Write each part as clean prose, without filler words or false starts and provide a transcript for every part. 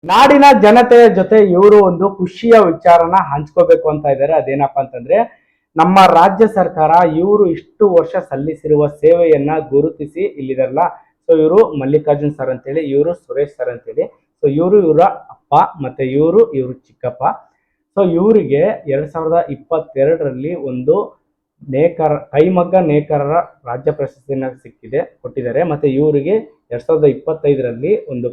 ನಾಡಿನ ಜನತೆಯ ಜೊತೆ ಇವರು ಒಂದು ಖುಷಿಯ ವಿಚಾರನ ಹಂಚ್ಕೋಬೇಕು ಅಂತ ಇದ್ದಾರೆ. ಅದೇನಪ್ಪಾ ಅಂತಂದ್ರೆ, ನಮ್ಮ ರಾಜ್ಯ ಸರ್ಕಾರ ಇವರು ಇಷ್ಟು ವರ್ಷ ಸಲ್ಲಿಸಿರುವ ಸೇವೆಯನ್ನ ಗುರುತಿಸಿ ಇಲ್ಲಿದಲ್ಲ. ಸೊ ಇವರು ಮಲ್ಲಿಕಾರ್ಜುನ್ ಸರ್ ಅಂತೇಳಿ, ಇವರು ಸುರೇಶ್ ಸರ್ ಅಂತೇಳಿ. ಸೊ ಇವರ ಅಪ್ಪ ಮತ್ತೆ ಇವರು ಚಿಕ್ಕಪ್ಪ. ಸೊ ಇವರಿಗೆ 2022ರಲ್ಲಿ ಒಂದು ಕೈಮಗ್ಗ ನೇಕಾರರ ರಾಜ್ಯ ಪ್ರಶಸ್ತಿಯನ್ನ ಕೊಟ್ಟಿದ್ದಾರೆ. ಮತ್ತೆ ಇವರಿಗೆ 2025ರಲ್ಲಿ ಒಂದು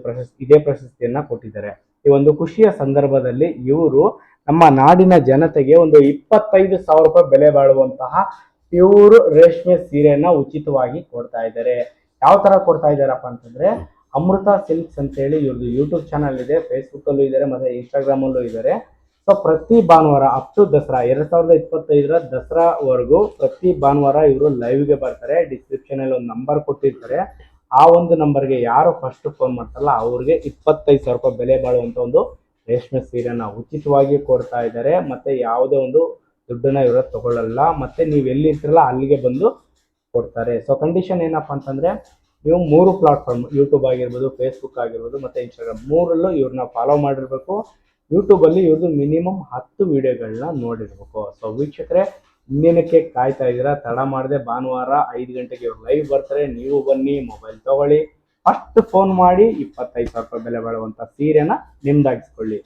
ಇದೇ ಪ್ರಶಸ್ತಿಯನ್ನ ಕೊಟ್ಟಿದ್ದಾರೆ. ಈ ಒಂದು ಖುಷಿಯ ಸಂದರ್ಭದಲ್ಲಿ ಇವರು ನಮ್ಮ ನಾಡಿನ ಜನತೆಗೆ ಒಂದು 25,000 ರೂಪಾಯಿ ಬೆಲೆ ಬಾಳುವಂತಹ ಪ್ಯೂರ್ ರೇಷ್ಮೆ ಸೀರೆಯನ್ನ ಉಚಿತವಾಗಿ ಕೊಡ್ತಾ ಇದ್ದಾರೆ. ಯಾವ ತರ ಕೊಡ್ತಾ ಇದ್ದಾರಪ್ಪ ಅಂತಂದ್ರೆ, ಅಮೃತ ಸಿಲ್ಕ್ಸ್ ಅಂತ ಹೇಳಿ ಇವ್ರದ್ದು ಯೂಟ್ಯೂಬ್ ಚಾನಲ್ ಇದೆ, ಫೇಸ್ಬುಕ್ ಅಲ್ಲೂ ಇದ್ದಾರೆ, ಮತ್ತೆ ಇನ್ಸ್ಟಾಗ್ರಾಮ್ ಅಲ್ಲೂ ಇದ್ದಾರೆ. ಸೊ ಪ್ರತಿ ಭಾನುವಾರ ಅಪ್ ಟು ದಸರಾ 2025ರ ದಸರಾವರೆಗೂ ಪ್ರತಿ ಭಾನುವಾರ ಇವರು ಲೈವ್ಗೆ ಬರ್ತಾರೆ. ಡಿಸ್ಕ್ರಿಪ್ಷನ್ ಅಲ್ಲಿ ಒಂದು ನಂಬರ್ ಕೊಟ್ಟಿರ್ತಾರೆ. ಆ ಒಂದು ನಂಬರ್ಗೆ ಯಾರು ಫಸ್ಟ್ ಫೋನ್ ಮಾಡ್ತಾರಲ್ಲ ಅವ್ರಿಗೆ 25,000 ರೂಪಾಯಿ ಬೆಲೆ ಬಾಳುವಂತ ಒಂದು ರೇಷ್ಮೆ ಸೀರೆನ ಉಚಿತವಾಗಿ ಕೊಡ್ತಾ ಇದ್ದಾರೆ. ಮತ್ತೆ ಯಾವುದೇ ಒಂದು ದುಡ್ಡನ್ನ ಇವರು ತಗೊಳ್ಳಲ್ಲ. ಮತ್ತೆ ನೀವು ಎಲ್ಲಿ ಇರ್ತೀರಲ್ಲ ಅಲ್ಲಿಗೆ ಬಂದು ಕೊಡ್ತಾರೆ. ಸೊ ಕಂಡೀಷನ್ ಏನಪ್ಪಾ ಅಂತಂದ್ರೆ, ನೀವು 3 ಪ್ಲಾಟ್ಫಾರ್ಮ್, ಯೂಟ್ಯೂಬ್ ಆಗಿರ್ಬೋದು, ಫೇಸ್ಬುಕ್ ಆಗಿರ್ಬೋದು, ಮತ್ತೆ ಇನ್ಸ್ಟಾಗ್ರಾಮ್, 3ರಲ್ಲೂ ಇವ್ರನ್ನ ಫಾಲೋ ಮಾಡಿರ್ಬೇಕು. ಯೂಟ್ಯೂಬ್ ಅಲ್ಲಿ ಇವ್ರದ್ದು ಮಿನಿಮಮ್ 10 ವಿಡಿಯೋಗಳನ್ನ ನೋಡಿರ್ಬೇಕು. ಸೊ ವೀಕ್ಷಕರೇ, ಇನ್ನೇನಕ್ಕೆ ಕಾಯ್ತಾ ಇದ್ದೀರಾ? ತಡ ಮಾಡದೆ ಭಾನುವಾರ 5 ಗಂಟೆಗೆ ಇವ್ರು ಲೈವ್ ಬರ್ತಾರೆ. ನೀವು ಬನ್ನಿ, ಮೊಬೈಲ್ ತಗೊಳ್ಳಿ, ಫಸ್ಟ್ ಫೋನ್ ಮಾಡಿ 25,000 ರೂಪಾಯಿ ಬೆಲೆ ಬಾಳುವಂತ ಸೀರೆನ ನಿಮ್ದಾಗಿಸ್ಕೊಳ್ಳಿ.